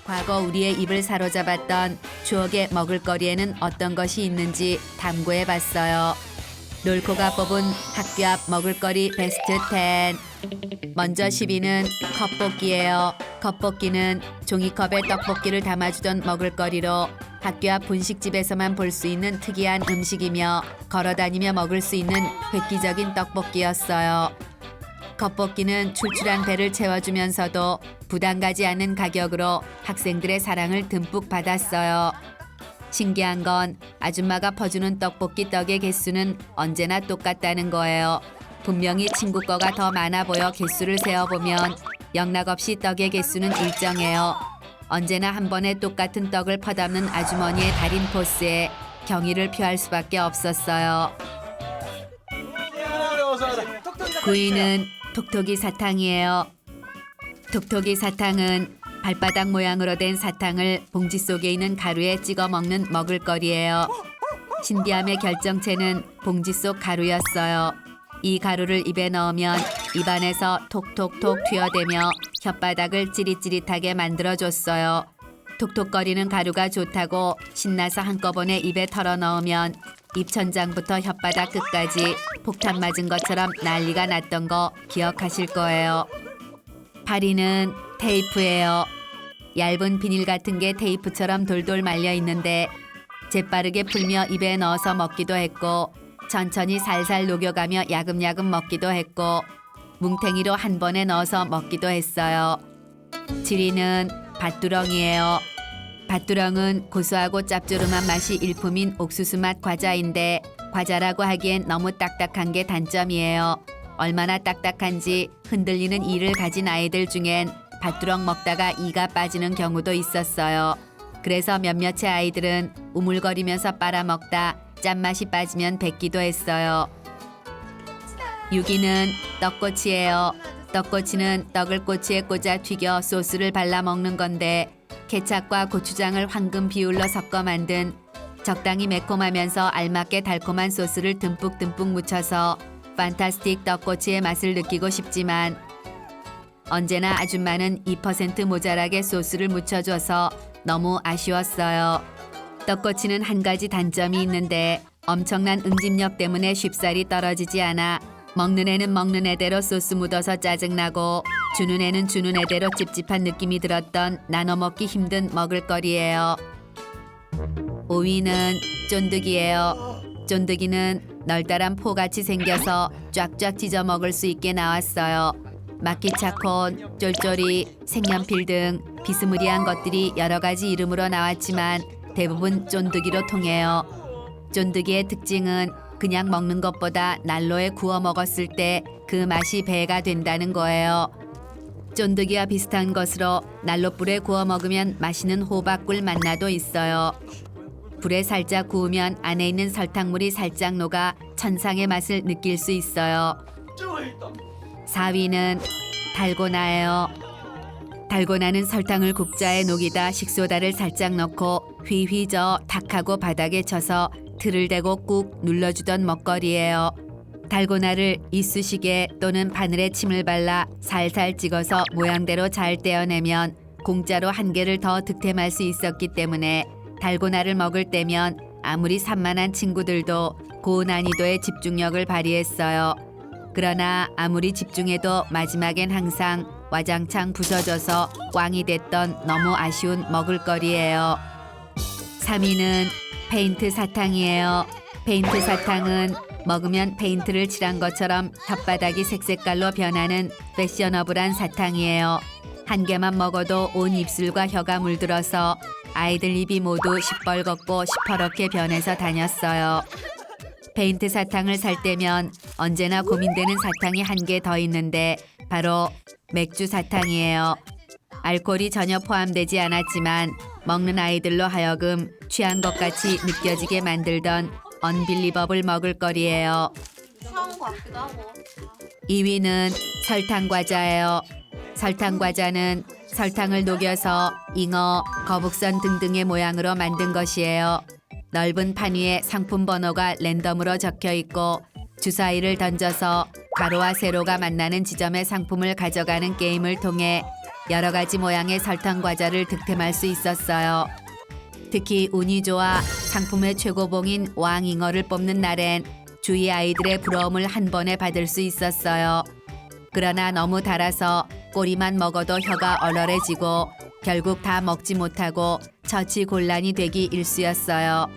과거 우리의 입을 사로잡았던 추억의 먹을거리에는 어떤 것이 있는지 탐구해봤어요. 롤코가 뽑은 학교 앞 먹을거리 베스트 10. 먼저 10위는 컵볶이예요. 컵볶이는 종이컵에 떡볶이를 담아주던 먹을거리로 학교 앞 분식집에서만 볼 수 있는 특이한 음식이며 걸어다니며 먹을 수 있는 획기적인 떡볶이였어요. 컵볶이는 출출한 배를 채워주면서도 부담 가지 않는 가격으로 학생들의 사랑을 듬뿍 받았어요. 신기한 건 아줌마가 퍼주는 떡볶이 떡의 개수는 언제나 똑같다는 거예요. 분명히 친구 거가 더 많아 보여 개수를 세어보면 영락없이 떡의 개수는 일정해요. 언제나 한 번에 똑같은 떡을 퍼담는 아주머니의 달인 포스에 경의를 표할 수밖에 없었어요. 9위는 톡톡이 사탕이에요. 톡톡이 사탕은 발바닥 모양으로 된 사탕을 봉지 속에 있는 가루에 찍어 먹는 먹을거리예요. 신비함의 결정체는 봉지 속 가루였어요. 이 가루를 입에 넣으면 입안에서 톡톡톡 튀어대며 혓바닥을 찌릿찌릿하게 만들어줬어요. 톡톡거리는 가루가 좋다고 신나서 한꺼번에 입에 털어 넣으면 입천장부터 혓바닥 끝까지 폭탄 맞은 것처럼 난리가 났던 거 기억하실 거예요. 8위는 테이프예요. 얇은 비닐 같은 게 테이프처럼 돌돌 말려 있는데 재빠르게 풀며 입에 넣어서 먹기도 했고 천천히 살살 녹여가며 야금야금 먹기도 했고 뭉탱이로 한 번에 넣어서 먹기도 했어요. 7위는 밭두렁이에요. 밭두렁은 고소하고 짭조름한 맛이 일품인 옥수수 맛 과자인데 과자라고 하기엔 너무 딱딱한 게 단점이에요. 얼마나 딱딱한지 흔들리는 이를 가진 아이들 중엔 밭두렁 먹다가 이가 빠지는 경우도 있었어요. 그래서 몇몇의 아이들은 우물거리면서 빨아먹다 짠맛이 빠지면 뱉기도 했어요. 6위는 떡꼬치예요. 떡꼬치는 떡을 꼬치에 꽂아 튀겨 소스를 발라 먹는 건데 케찹과 고추장을 황금 비율로 섞어 만든 적당히 매콤하면서 알맞게 달콤한 소스를 듬뿍듬뿍 묻혀서 판타스틱 떡꼬치의 맛을 느끼고 싶지만 언제나 아줌마는 2% 모자라게 소스를 묻혀줘서 너무 아쉬웠어요. 떡꼬치는 한 가지 단점이 있는데 엄청난 응집력 때문에 쉽사리 떨어지지 않아 먹는 애는 먹는 애대로 소스 묻어서 짜증나고 주는 애는 주는 애대로 찝찝한 느낌이 들었던 나눠 먹기 힘든 먹을거리예요. 5위는 쫀득이에요. 쫀득이는 널따란 포같이 생겨서 쫙쫙 찢어 먹을 수 있게 나왔어요. 마키차콘, 쫄쫄이, 색연필 등 비스무리한 것들이 여러 가지 이름으로 나왔지만 대부분 쫀득이로 통해요. 쫀득이의 특징은 그냥 먹는 것보다 난로에 구워 먹었을 때 그 맛이 배가 된다는 거예요. 쫀득이와 비슷한 것으로 난로불에 구워 먹으면 맛있는 호박꿀 맛나도 있어요. 불에 살짝 구우면 안에 있는 설탕물이 살짝 녹아 천상의 맛을 느낄 수 있어요. 4위는 달고나예요. 달고나는 설탕을 국자에 녹이다 식소다를 살짝 넣고 휘휘 저어 탁하고 바닥에 쳐서 틀을 대고 꾹 눌러주던 먹거리예요. 달고나를 이쑤시개 또는 바늘에 침을 발라 살살 찍어서 모양대로 잘 떼어내면 공짜로 한 개를 더 득템할 수 있었기 때문에 달고나를 먹을 때면 아무리 산만한 친구들도 고난이도의 집중력을 발휘했어요. 그러나 아무리 집중해도 마지막엔 항상 와장창 부서져서 꽝이 됐던 너무 아쉬운 먹을거리예요. 3위는 페인트 사탕이에요. 페인트 사탕은 먹으면 페인트를 칠한 것처럼 혓바닥이 색색깔로 변하는 패셔너블한 사탕이에요. 한 개만 먹어도 온 입술과 혀가 물들어서 아이들 입이 모두 시뻘겋고 시퍼렇게 변해서 다녔어요. 페인트 사탕을 살 때면 언제나 고민되는 사탕이 한 개 더 있는데 바로 맥주 사탕이에요. 알코올이 전혀 포함되지 않았지만 먹는 아이들로 하여금 취한 것 같이 느껴지게 만들던 언빌리버블 먹을거리예요. 2위는 설탕 과자예요. 설탕 과자는 설탕을 녹여서 잉어, 거북선 등등의 모양으로 만든 것이에요. 넓은 판 위에 상품 번호가 랜덤으로 적혀 있고 주사위를 던져서 가로와 세로가 만나는 지점의 상품을 가져가는 게임을 통해 여러 가지 모양의 설탕 과자를 득템할 수 있었어요. 특히 운이 좋아 상품의 최고봉인 왕잉어를 뽑는 날엔 주위 아이들의 부러움을 한 번에 받을 수 있었어요. 그러나 너무 달아서 꼬리만 먹어도 혀가 얼얼해지고 결국 다 먹지 못하고 처치곤란이 되기 일쑤였어요.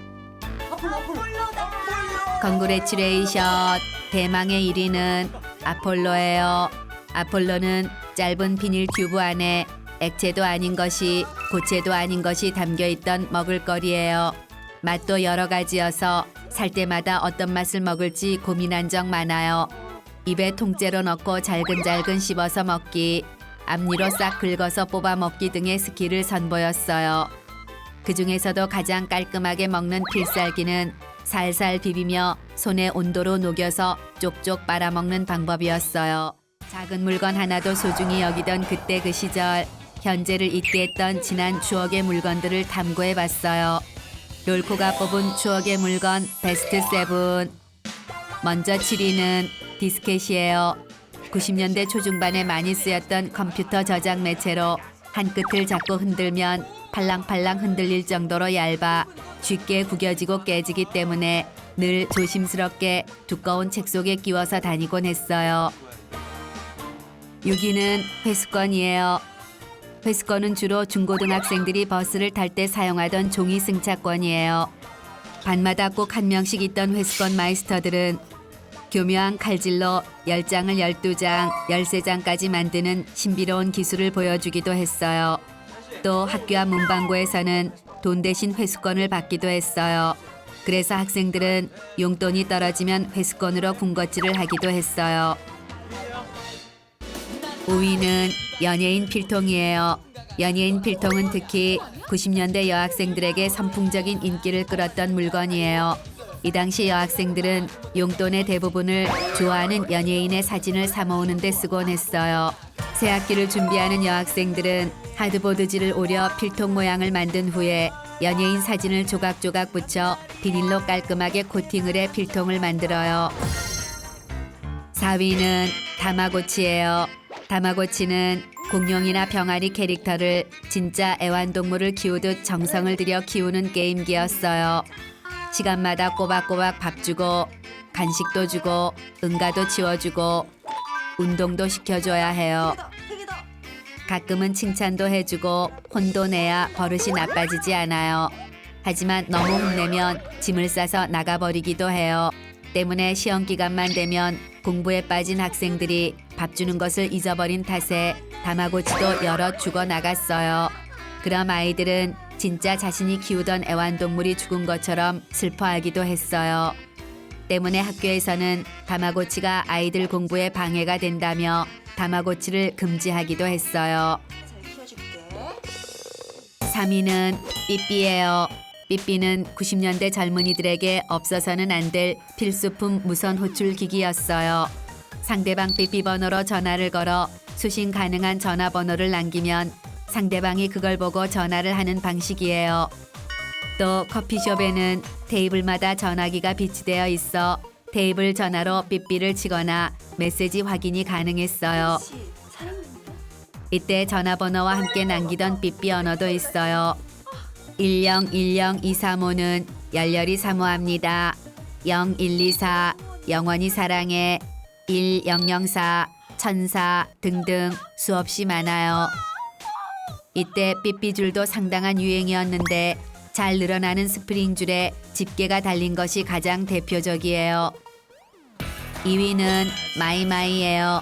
컨그레츄레이션. 대망의 1위는 아폴로예요. 아폴로는 짧은 비닐 튜브 안에 액체도 아닌 것이 고체도 아닌 것이 담겨있던 먹을거리예요. 맛도 여러 가지여서 살 때마다 어떤 맛을 먹을지 고민한 적 많아요. 입에 통째로 넣고 잘근잘근 씹어서 먹기, 앞니로 싹 긁어서 뽑아 먹기 등의 스킬을 선보였어요. 그중에서도 가장 깔끔하게 먹는 필살기는 살살 비비며 손의 온도로 녹여서 쪽쪽 빨아먹는 방법이었어요. 작은 물건 하나도 소중히 여기던 그때 그 시절, 현재를 잊게 했던 지난 추억의 물건들을 탐구해봤어요. 롤코가 뽑은 추억의 물건 베스트 7. 먼저 7위는 디스켓이에요. 90년대 초중반에 많이 쓰였던 컴퓨터 저장 매체로 한 끝을 잡고 흔들면 팔랑팔랑 흔들릴 정도로 얇아 쉽게 구겨지고 깨지기 때문에 늘 조심스럽게 두꺼운 책 속에 끼워서 다니곤 했어요. 6위는 회수권이에요. 회수권은 주로 중고등학생들이 버스를 탈 때 사용하던 종이 승차권이에요. 반마다 꼭 한 명씩 있던 회수권 마이스터들은 교묘한 칼질로 10장을 12장, 13장까지 만드는 신비로운 기술을 보여주기도 했어요. 또 학교 앞 문방구에서는 돈 대신 회수권을 받기도 했어요. 그래서 학생들은 용돈이 떨어지면 회수권으로 군것질을 하기도 했어요. 5위는 연예인 필통이에요. 연예인 필통은 특히 90년대 여학생들에게 선풍적인 인기를 끌었던 물건이에요. 이 당시 여학생들은 용돈의 대부분을 좋아하는 연예인의 사진을 사 모으는 데 쓰곤 했어요. 새 학기를 준비하는 여학생들은 하드보드지를 오려 필통 모양을 만든 후에 연예인 사진을 조각조각 붙여 비닐로 깔끔하게 코팅을 해 필통을 만들어요. 4위는 다마고치예요. 다마고치는 공룡이나 병아리 캐릭터를 진짜 애완동물을 키우듯 정성을 들여 키우는 게임기였어요. 시간마다 꼬박꼬박 밥 주고 간식도 주고 응가도 치워주고 운동도 시켜줘야 해요. 가끔은 칭찬도 해주고 혼도 내야 버릇이 나빠지지 않아요. 하지만 너무 혼내면 짐을 싸서 나가버리기도 해요. 때문에 시험 기간만 되면 공부에 빠진 학생들이 밥 주는 것을 잊어버린 탓에 다마고치도 여럿 죽어 나갔어요. 그럼 아이들은 진짜 자신이 키우던 애완동물이 죽은 것처럼 슬퍼하기도 했어요. 때문에 학교에서는 다마고치가 아이들 공부에 방해가 된다며 다마고치를 금지하기도 했어요. 3위는 삐삐예요. 삐삐는 90년대 젊은이들에게 없어서는 안 될 필수품 무선 호출 기기였어요. 상대방 삐삐 번호로 전화를 걸어 수신 가능한 전화번호를 남기면 상대방이 그걸 보고 전화를 하는 방식이에요. 또 커피숍에는 테이블마다 전화기가 비치되어 있어 테이블 전화로 삐삐를 치거나 메시지 확인이 가능했어요. 이때 전화번호와 함께 남기던 삐삐 언어도 있어요. 1010235는 열렬히 사모합니다. 0124 영원히 사랑해. 1004 천사 등등 수없이 많아요. 이때 삐삐줄도 상당한 유행이었는데 잘 늘어나는 스프링줄에 집게가 달린 것이 가장 대표적이에요. 2위는 마이마이예요.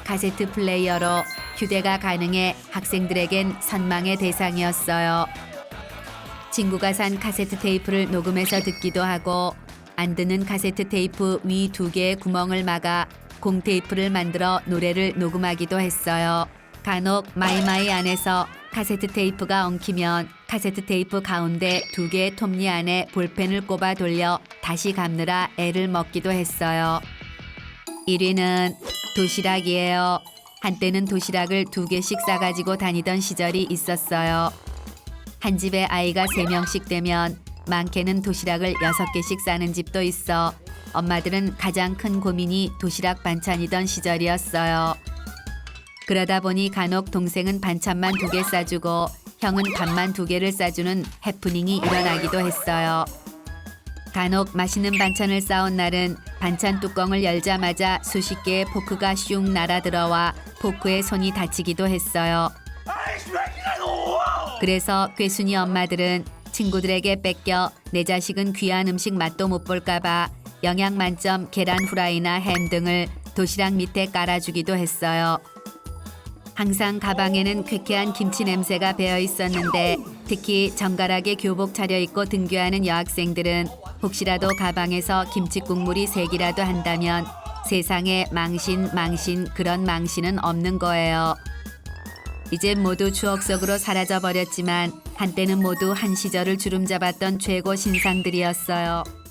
카세트 플레이어로 휴대가 가능해 학생들에겐 선망의 대상이었어요. 친구가 산 카세트 테이프를 녹음해서 듣기도 하고 안 듣는 카세트 테이프 위 2개의 구멍을 막아 공테이프를 만들어 노래를 녹음하기도 했어요. 간혹 마이마이 안에서 카세트 테이프가 엉키면 카세트 테이프 가운데 2개의 톱니 안에 볼펜을 꼽아 돌려 다시 감느라 애를 먹기도 했어요. 1위는 도시락이에요. 한때는 도시락을 2개씩 싸가지고 다니던 시절이 있었어요. 한 집에 아이가 3명씩 되면 많게는 도시락을 6개씩 싸는 집도 있어 엄마들은 가장 큰 고민이 도시락 반찬이던 시절이었어요. 그러다 보니 간혹 동생은 반찬만 2개 싸주고 형은 밥만 2개를 싸주는 해프닝이 일어나기도 했어요. 간혹 맛있는 반찬을 싸온 날은 반찬 뚜껑을 열자마자 수십 개의 포크가 슝 날아들어와 포크에 손이 다치기도 했어요. 그래서 꾀순이 엄마들은 친구들에게 뺏겨 내 자식은 귀한 음식 맛도 못 볼까봐 영양 만점 계란 후라이나 햄 등을 도시락 밑에 깔아주기도 했어요. 항상 가방에는 쾌쾌한 김치 냄새가 배어 있었는데 특히 정갈하게 교복 차려입고 등교하는 여학생들은 혹시라도 가방에서 김치 국물이 새기라도 한다면 세상에 망신 그런 망신은 없는 거예요. 이제 모두 추억 속으로 사라져 버렸지만 한때는 모두 한 시절을 주름잡았던 최고 신상들이었어요.